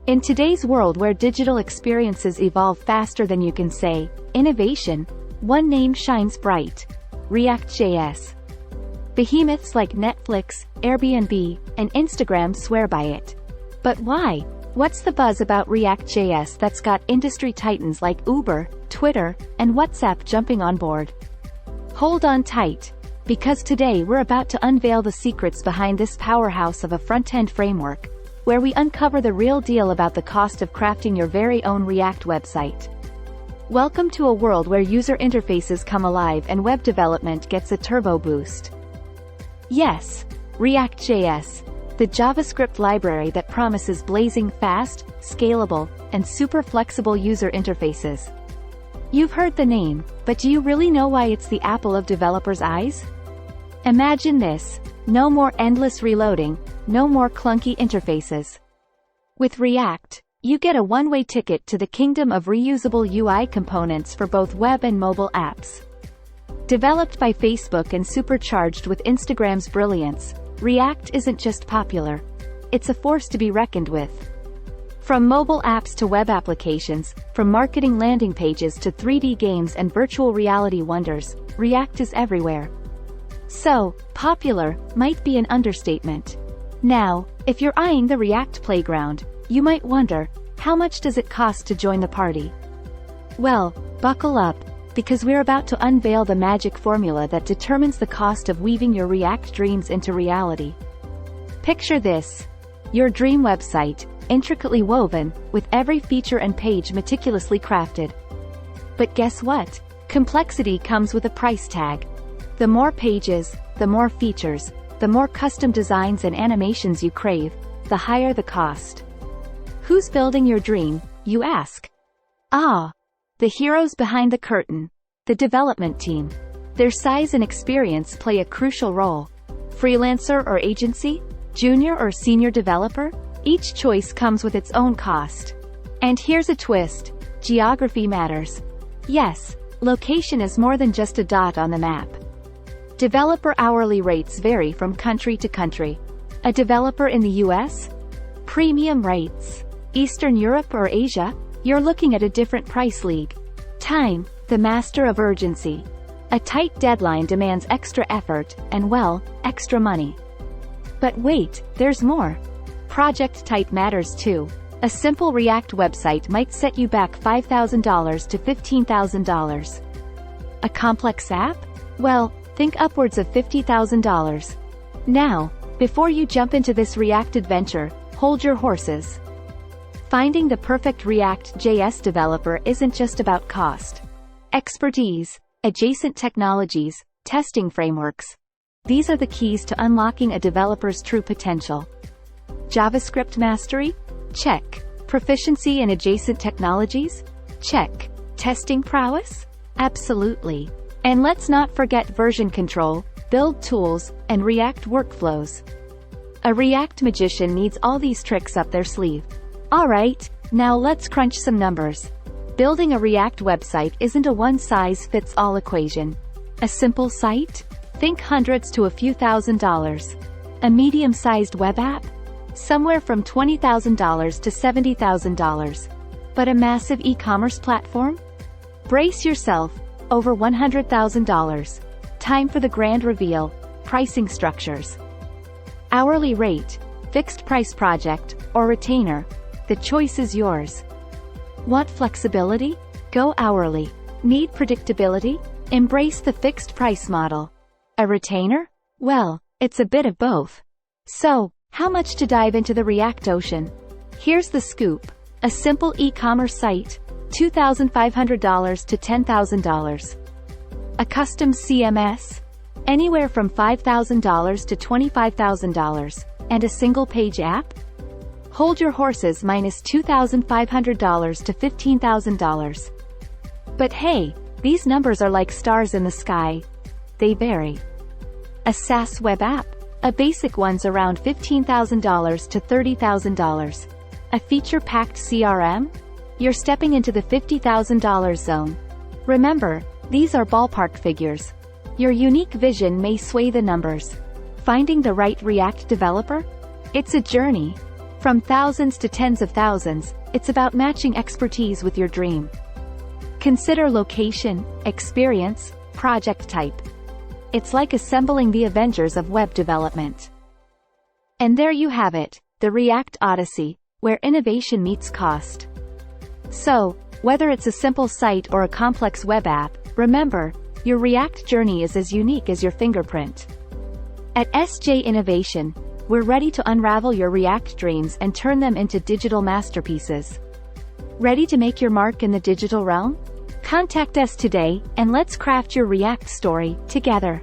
In today's world where digital experiences evolve faster than you can say, innovation, one name shines bright: React.js. Behemoths like Netflix, Airbnb, and Instagram swear by it. But why? What's the buzz about React.js that's got industry titans like Uber, Twitter, and WhatsApp jumping on board? Hold on tight, because today we're about to unveil the secrets behind this powerhouse of a front-end framework, where we uncover the real deal about the cost of crafting your very own React website. Welcome to a world where user interfaces come alive and web development gets a turbo boost. Yes, React.js, the JavaScript library that promises blazing fast, scalable, and super flexible user interfaces. You've heard the name, but do you really know why it's the apple of developers' eyes? Imagine this: no more endless reloading, no more clunky interfaces. With React, you get a one-way ticket to the kingdom of reusable UI components for both web and mobile apps. Developed by Facebook and supercharged with Instagram's brilliance, React isn't just popular. It's a force to be reckoned with. From mobile apps to web applications, from marketing landing pages to 3D games and virtual reality wonders, React is everywhere. So, popular might be an understatement. Now, if you're eyeing the React playground, you might wonder, how much does it cost to join the party? Well, buckle up, because we're about to unveil the magic formula that determines the cost of weaving your React dreams into reality. Picture this: your dream website, intricately woven, with every feature and page meticulously crafted. But guess what? Complexity comes with a price tag. The more pages, the more features, the more custom designs and animations you crave, the higher the cost. Who's building your dream, you ask? Ah, the heroes behind the curtain, the development team. Their size and experience play a crucial role. Freelancer or agency? Junior or senior developer? Each choice comes with its own cost. And here's a twist: geography matters. Yes, location is more than just a dot on the map. Developer hourly rates vary from country to country. A developer in the US? Premium rates. Eastern Europe or Asia? You're looking at a different price league. Time, the master of urgency. A tight deadline demands extra effort, and well, extra money. But wait, there's more. Project type matters too. A simple React website might set you back $5,000 to $15,000. A complex app? Well, think upwards of $50,000. Now, before you jump into this React adventure, hold your horses. Finding the perfect React.js developer isn't just about cost. Expertise, adjacent technologies, testing frameworks. These are the keys to unlocking a developer's true potential. JavaScript mastery? Check. Proficiency in adjacent technologies? Check. Testing prowess? Absolutely. And let's not forget version control, build tools, and React workflows. A React magician needs all these tricks up their sleeve. Alright, now let's crunch some numbers. Building a React website isn't a one-size-fits-all equation. A simple site? Think hundreds to a few $1,000s. A medium-sized web app? Somewhere from $20,000 to $70,000. But a massive e-commerce platform? Brace yourself. Over $100,000. Time for the grand reveal: pricing structures. Hourly rate, fixed price project, or retainer. The choice is yours. Want flexibility? Go hourly. Need predictability? Embrace the fixed price model. A retainer? Well, it's a bit of both. So, how much to dive into the React ocean? Here's the scoop. A simple e-commerce site, $2,500 to $10,000. A custom CMS? Anywhere from $5,000 to $25,000. And a single-page app? Hold your horses, minus $2,500 to $15,000. But hey, these numbers are like stars in the sky. They vary. A SaaS web app? A basic one's around $15,000 to $30,000. A feature-packed CRM? You're stepping into the $50,000 zone. Remember, these are ballpark figures. Your unique vision may sway the numbers. Finding the right React developer? It's a journey. From thousands to tens of thousands, it's about matching expertise with your dream. Consider location, experience, project type. It's like assembling the Avengers of web development. And there you have it, the React Odyssey, where innovation meets cost. So, whether it's a simple site or a complex web app, remember, your React journey is as unique as your fingerprint. At SJ Innovation, we're ready to unravel your React dreams and turn them into digital masterpieces. Ready to make your mark in the digital realm? Contact us today, and let's craft your React story together.